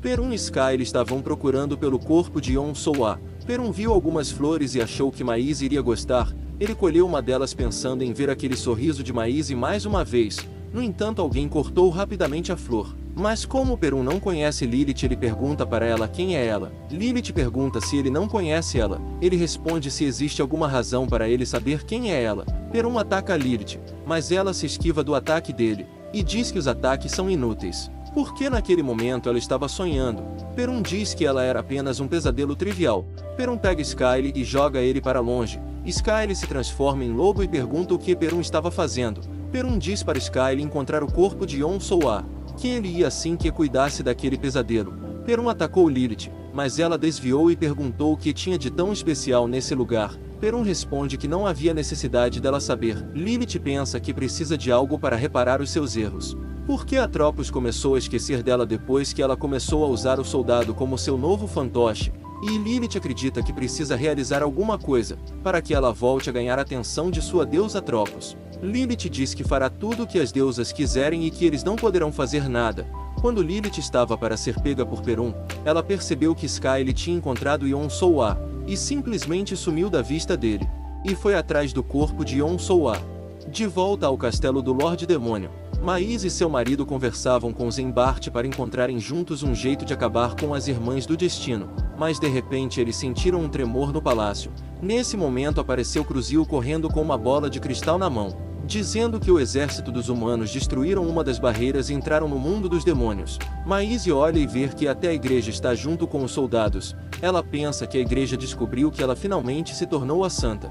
Perun e Skyler estavam procurando pelo corpo de Yon-Soo. Perun viu algumas flores e achou que Maíse iria gostar. Ele colheu uma delas pensando em ver aquele sorriso de Maíse mais uma vez. No entanto, alguém cortou rapidamente a flor. Mas como Perun não conhece Lilith, ele pergunta para ela quem é ela. Lilith pergunta se ele não conhece ela. Ele responde se existe alguma razão para ele saber quem é ela. Perun ataca a Lilith, mas ela se esquiva do ataque dele, e diz que os ataques são inúteis, porque naquele momento ela estava sonhando. Perun diz que ela era apenas um pesadelo trivial. Perun pega Skyler e joga ele para longe. Skyler se transforma em lobo e pergunta o que Perun estava fazendo. Perun diz para Skyler encontrar o corpo de Yon-Soo, que ele ia assim que cuidasse daquele pesadelo. Perun atacou Lilith, mas ela desviou e perguntou o que tinha de tão especial nesse lugar. Perun responde que não havia necessidade dela saber. Lilith pensa que precisa de algo para reparar os seus erros, porque Atropos começou a esquecer dela depois que ela começou a usar o soldado como seu novo fantoche, e Lilith acredita que precisa realizar alguma coisa, para que ela volte a ganhar a atenção de sua deusa Atropos. Lilith diz que fará tudo o que as deusas quiserem e que eles não poderão fazer nada. Quando Lilith estava para ser pega por Perun, ela percebeu que Skyler tinha encontrado Yon-Soo, e simplesmente sumiu da vista dele, e foi atrás do corpo de Yon-Soo. De volta ao castelo do Lorde Demônio, Maíse e seu marido conversavam com Zembart para encontrarem juntos um jeito de acabar com as Irmãs do Destino, mas de repente eles sentiram um tremor no palácio. Nesse momento apareceu Cruzil correndo com uma bola de cristal na mão, dizendo que o exército dos humanos destruíram uma das barreiras e entraram no mundo dos demônios. Maíse olha e vê que até a igreja está junto com os soldados. Ela pensa que a igreja descobriu que ela finalmente se tornou a santa.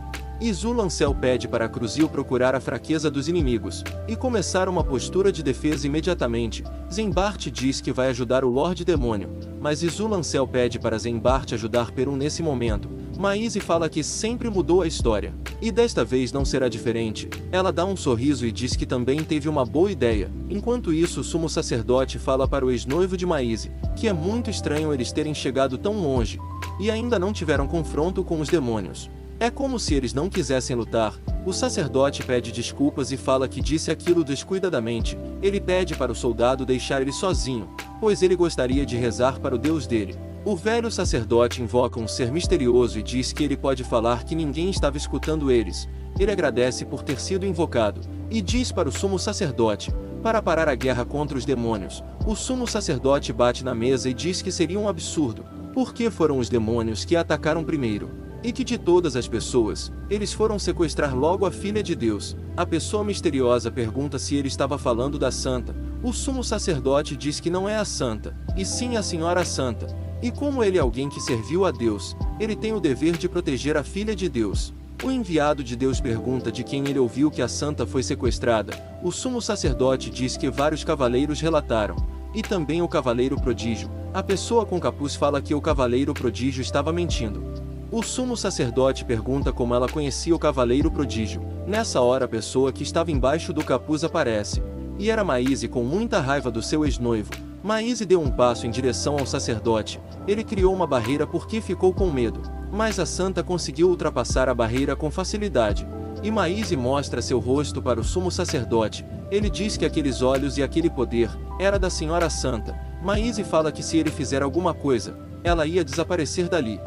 Zulancel pede para Cruzil procurar a fraqueza dos inimigos e começar uma postura de defesa imediatamente. Zembart diz que vai ajudar o Lorde Demônio, mas Zulancel pede para Zembart ajudar Perun nesse momento. Maíse fala que sempre mudou a história, e desta vez não será diferente. Ela dá um sorriso e diz que também teve uma boa ideia. Enquanto isso, o sumo sacerdote fala para o ex-noivo de Maíse que é muito estranho eles terem chegado tão longe e ainda não tiveram confronto com os demônios. É como se eles não quisessem lutar. O sacerdote pede desculpas e fala que disse aquilo descuidadamente. Ele pede para o soldado deixar ele sozinho, pois ele gostaria de rezar para o Deus dele. O velho sacerdote invoca um ser misterioso e diz que ele pode falar que ninguém estava escutando eles. Ele agradece por ter sido invocado, e diz para o sumo sacerdote para parar a guerra contra os demônios. O sumo sacerdote bate na mesa e diz que seria um absurdo, porque foram os demônios que atacaram primeiro, e que de todas as pessoas, eles foram sequestrar logo a filha de Deus. A pessoa misteriosa pergunta se ele estava falando da santa. O sumo sacerdote diz que não é a santa, e sim a senhora santa. E como ele é alguém que serviu a Deus, ele tem o dever de proteger a filha de Deus. O enviado de Deus pergunta de quem ele ouviu que a santa foi sequestrada. O sumo sacerdote diz que vários cavaleiros relataram, e também o cavaleiro prodígio. A pessoa com capuz fala que o cavaleiro prodígio estava mentindo. O sumo sacerdote pergunta como ela conhecia o cavaleiro prodígio. Nessa hora a pessoa que estava embaixo do capuz aparece, e era Maíse com muita raiva do seu ex-noivo. Maíse deu um passo em direção ao sacerdote. Ele criou uma barreira porque ficou com medo, mas a santa conseguiu ultrapassar a barreira com facilidade. E Maíse mostra seu rosto para o sumo sacerdote. Ele diz que aqueles olhos e aquele poder era da senhora santa. Maíse fala que se ele fizer alguma coisa, ela ia desaparecer dali.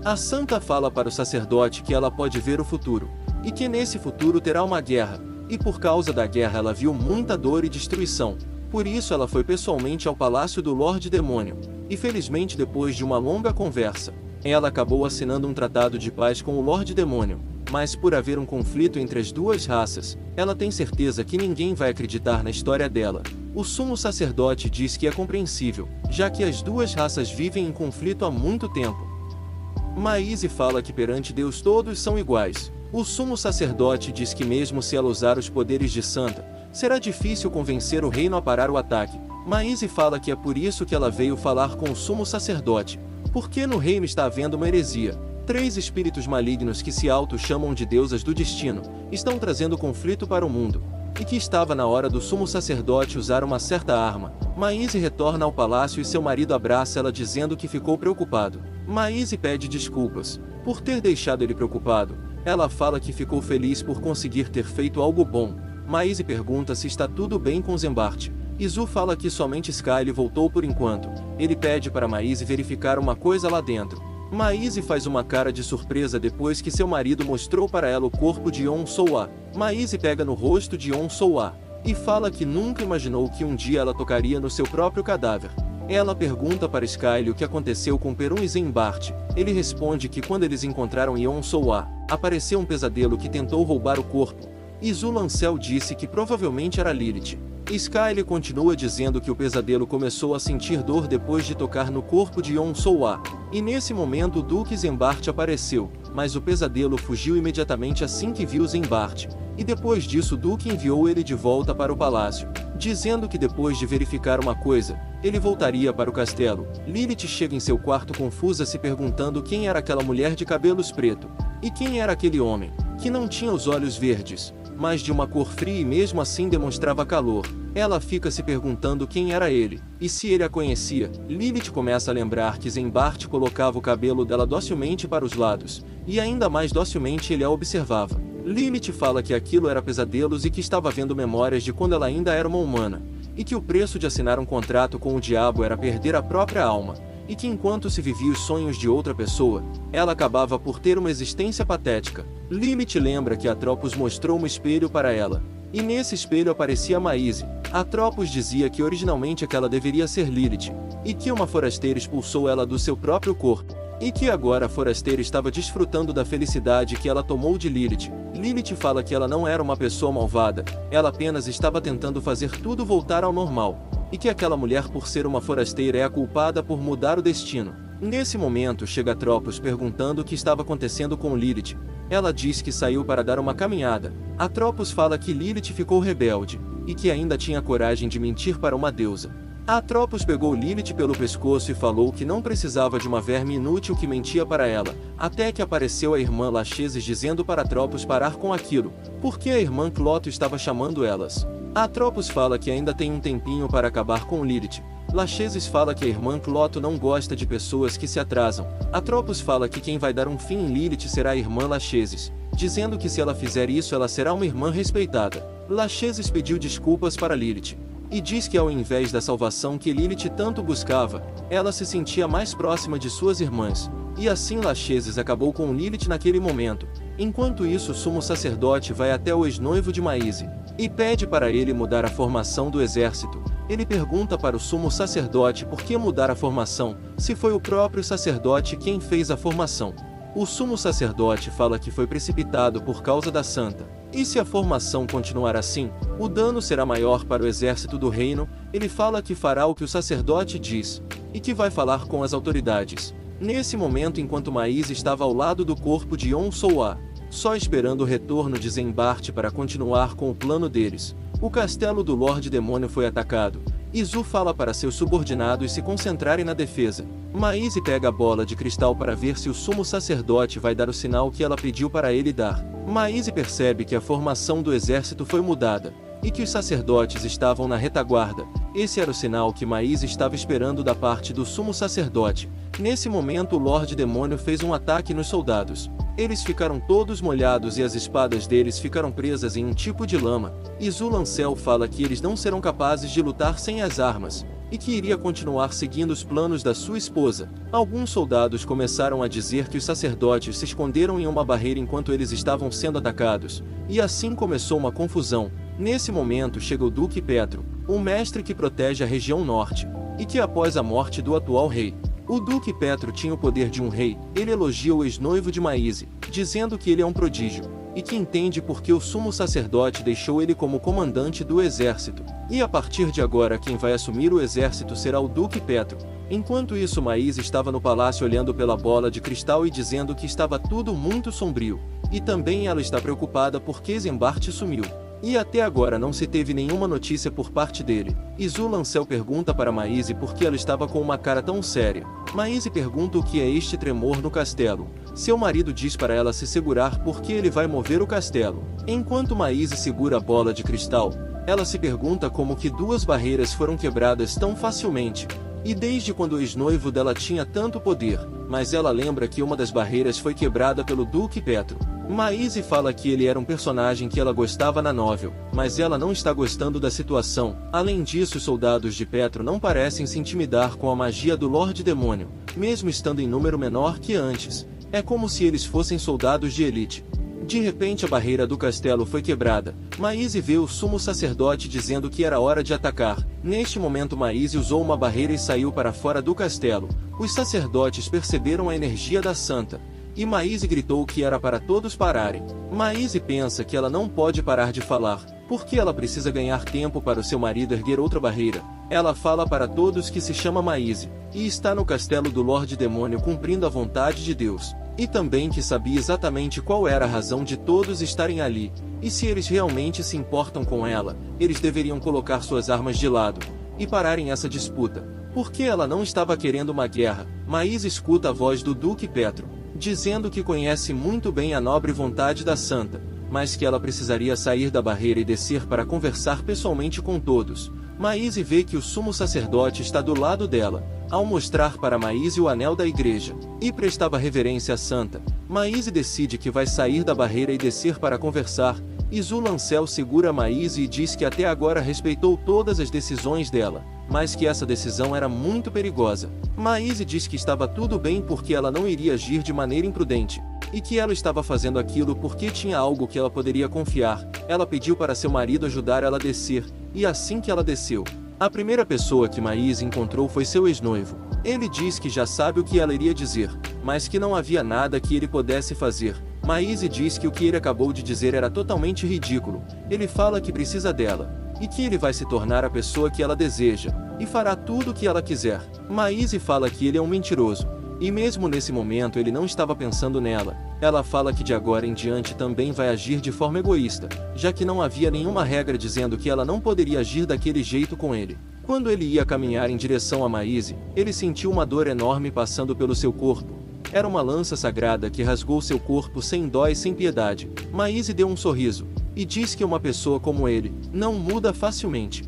A santa fala para o sacerdote que ela pode ver o futuro, e que nesse futuro terá uma guerra, e por causa da guerra ela viu muita dor e destruição. Por isso ela foi pessoalmente ao palácio do Lorde Demônio, e felizmente depois de uma longa conversa, ela acabou assinando um tratado de paz com o Lorde Demônio. Mas por haver um conflito entre as duas raças, ela tem certeza que ninguém vai acreditar na história dela. O sumo sacerdote diz que é compreensível, já que as duas raças vivem em conflito há muito tempo. Maíse fala que perante Deus todos são iguais. O sumo sacerdote diz que mesmo se ela usar os poderes de santa, será difícil convencer o reino a parar o ataque. Maíse fala que é por isso que ela veio falar com o sumo sacerdote, porque no reino está havendo uma heresia. 3 espíritos malignos que se auto-chamam de deusas do destino estão trazendo conflito para o mundo, e que estava na hora do sumo sacerdote usar uma certa arma. Maíse retorna ao palácio e seu marido abraça ela dizendo que ficou preocupado. Maíse pede desculpas por ter deixado ele preocupado. Ela fala que ficou feliz por conseguir ter feito algo bom. Maíse pergunta se está tudo bem com Zembart. Izu fala que somente Skyler voltou por enquanto. Ele pede para Maise verificar uma coisa lá dentro. Maise faz uma cara de surpresa depois que seu marido mostrou para ela o corpo de Yeon Soo-ah. Maise pega no rosto de Yeon Soo-ah e fala que nunca imaginou que um dia ela tocaria no seu próprio cadáver. Ela pergunta para Skyler o que aconteceu com Perun e Zembart. Ele responde que quando eles encontraram Yeon Soo-ah, apareceu um pesadelo que tentou roubar o corpo. Izu Lancel disse que provavelmente era Lilith. Skyler continua dizendo que o pesadelo começou a sentir dor depois de tocar no corpo de Yeon Soo-ah. E nesse momento o Duque Zembart apareceu, mas o pesadelo fugiu imediatamente assim que viu Zembart. E depois disso o Duque enviou ele de volta para o palácio, dizendo que depois de verificar uma coisa, ele voltaria para o castelo. Lilith chega em seu quarto confusa se perguntando quem era aquela mulher de cabelos preto, e quem era aquele homem, que não tinha os olhos verdes, mas de uma cor fria e mesmo assim demonstrava calor. Ela fica se perguntando quem era ele, e se ele a conhecia. Lilith começa a lembrar que Zembart colocava o cabelo dela docilmente para os lados, e ainda mais docilmente ele a observava. Lilith fala que aquilo era pesadelos e que estava vendo memórias de quando ela ainda era uma humana, e que o preço de assinar um contrato com o diabo era perder a própria alma, e que enquanto se vivia os sonhos de outra pessoa, ela acabava por ter uma existência patética. Lilith lembra que Atropos mostrou um espelho para ela, e nesse espelho aparecia Maise. Atropos dizia que originalmente aquela deveria ser Lilith, e que uma forasteira expulsou ela do seu próprio corpo, e que agora a forasteira estava desfrutando da felicidade que ela tomou de Lilith. Lilith fala que ela não era uma pessoa malvada, ela apenas estava tentando fazer tudo voltar ao normal, e que aquela mulher por ser uma forasteira é a culpada por mudar o destino. Nesse momento chega Atropos perguntando o que estava acontecendo com Lilith. Ela diz que saiu para dar uma caminhada. Atropos fala que Lilith ficou rebelde, e que ainda tinha coragem de mentir para uma deusa. Atropos pegou Lilith pelo pescoço e falou que não precisava de uma verme inútil que mentia para ela, até que apareceu a irmã Lachesis dizendo para Atropos parar com aquilo, porque a irmã Cloto estava chamando elas. Atropos fala que ainda tem um tempinho para acabar com Lilith. Lachesis fala que a irmã Cloto não gosta de pessoas que se atrasam. Atropos fala que quem vai dar um fim em Lilith será a irmã Lachesis, dizendo que se ela fizer isso ela será uma irmã respeitada. Lachesis pediu desculpas para Lilith, e diz que ao invés da salvação que Lilith tanto buscava, ela se sentia mais próxima de suas irmãs. E assim Lachesis acabou com Lilith naquele momento. Enquanto isso o sumo sacerdote vai até o ex-noivo de Maise, e pede para ele mudar a formação do exército. Ele pergunta para o sumo sacerdote por que mudar a formação, se foi o próprio sacerdote quem fez a formação. O sumo sacerdote fala que foi precipitado por causa da santa. E se a formação continuar assim, o dano será maior para o exército do reino. Ele fala que fará o que o sacerdote diz, e que vai falar com as autoridades. Nesse momento, enquanto Maise estava ao lado do corpo de Yeon Soo-ah, só esperando o retorno de Zembart para continuar com o plano deles, o castelo do Lorde Demônio foi atacado. Izu fala para seus subordinados se concentrarem na defesa. Maise pega a bola de cristal para ver se o sumo sacerdote vai dar o sinal que ela pediu para ele dar. Maise percebe que a formação do exército foi mudada, e que os sacerdotes estavam na retaguarda. Esse era o sinal que Maise estava esperando da parte do sumo sacerdote. Nesse momento o Lorde Demônio fez um ataque nos soldados. Eles ficaram todos molhados e as espadas deles ficaram presas em um tipo de lama. Izu Lancel fala que eles não serão capazes de lutar sem as armas, e que iria continuar seguindo os planos da sua esposa. Alguns soldados começaram a dizer que os sacerdotes se esconderam em uma barreira enquanto eles estavam sendo atacados, e assim começou uma confusão. Nesse momento chega o Duque Petro, um mestre que protege a região norte, e que após a morte do atual rei, o Duque Petro tinha o poder de um rei. Ele elogia o ex-noivo de Maise, dizendo que ele é um prodígio, e que entende porque o sumo sacerdote deixou ele como comandante do exército. E a partir de agora quem vai assumir o exército será o Duque Petro. Enquanto isso Maise estava no palácio olhando pela bola de cristal e dizendo que estava tudo muito sombrio. E também ela está preocupada porque Zembart sumiu. E até agora não se teve nenhuma notícia por parte dele. Izu Lancel pergunta para Maise por que ela estava com uma cara tão séria. Maise pergunta o que é este tremor no castelo. Seu marido diz para ela se segurar porque ele vai mover o castelo. Enquanto Maise segura a bola de cristal, ela se pergunta como que duas barreiras foram quebradas tão facilmente. E desde quando o ex-noivo dela tinha tanto poder, mas ela lembra que uma das barreiras foi quebrada pelo Duque Petro. Maisie fala que ele era um personagem que ela gostava na novel, mas ela não está gostando da situação. Além disso, os soldados de Petro não parecem se intimidar com a magia do Lorde Demônio, mesmo estando em número menor que antes. É como se eles fossem soldados de elite. De repente a barreira do castelo foi quebrada. Maisie vê o sumo sacerdote dizendo que era hora de atacar. Neste momento Maisie usou uma barreira e saiu para fora do castelo. Os sacerdotes perceberam a energia da santa, e Maisie gritou que era para todos pararem. Maisie pensa que ela não pode parar de falar, porque ela precisa ganhar tempo para o seu marido erguer outra barreira. Ela fala para todos que se chama Maisie, e está no castelo do Lorde Demônio cumprindo a vontade de Deus. E também que sabia exatamente qual era a razão de todos estarem ali, e se eles realmente se importam com ela, eles deveriam colocar suas armas de lado, e pararem essa disputa. Porque ela não estava querendo uma guerra. Maisie escuta a voz do Duque Petro, dizendo que conhece muito bem a nobre vontade da santa, mas que ela precisaria sair da barreira e descer para conversar pessoalmente com todos. Maisie vê que o sumo sacerdote está do lado dela, ao mostrar para Maisie o anel da igreja, e prestava reverência à santa. Maisie decide que vai sair da barreira e descer para conversar, e Zulancel segura Maisie e diz que até agora respeitou todas as decisões dela, mas que essa decisão era muito perigosa. Maisie diz que estava tudo bem porque ela não iria agir de maneira imprudente, e que ela estava fazendo aquilo porque tinha algo que ela poderia confiar. Ela pediu para seu marido ajudar ela a descer, e assim que ela desceu, a primeira pessoa que Maisie encontrou foi seu ex-noivo. Ele diz que já sabe o que ela iria dizer, mas que não havia nada que ele pudesse fazer. Maisie diz que o que ele acabou de dizer era totalmente ridículo. Ele fala que precisa dela, e que ele vai se tornar a pessoa que ela deseja, e fará tudo o que ela quiser. Maisie fala que ele é um mentiroso, e mesmo nesse momento ele não estava pensando nela. Ela fala que de agora em diante também vai agir de forma egoísta, já que não havia nenhuma regra dizendo que ela não poderia agir daquele jeito com ele. Quando ele ia caminhar em direção a Maisie, ele sentiu uma dor enorme passando pelo seu corpo. Era uma lança sagrada que rasgou seu corpo sem dó e sem piedade. Maisie deu um sorriso, e diz que uma pessoa como ele não muda facilmente.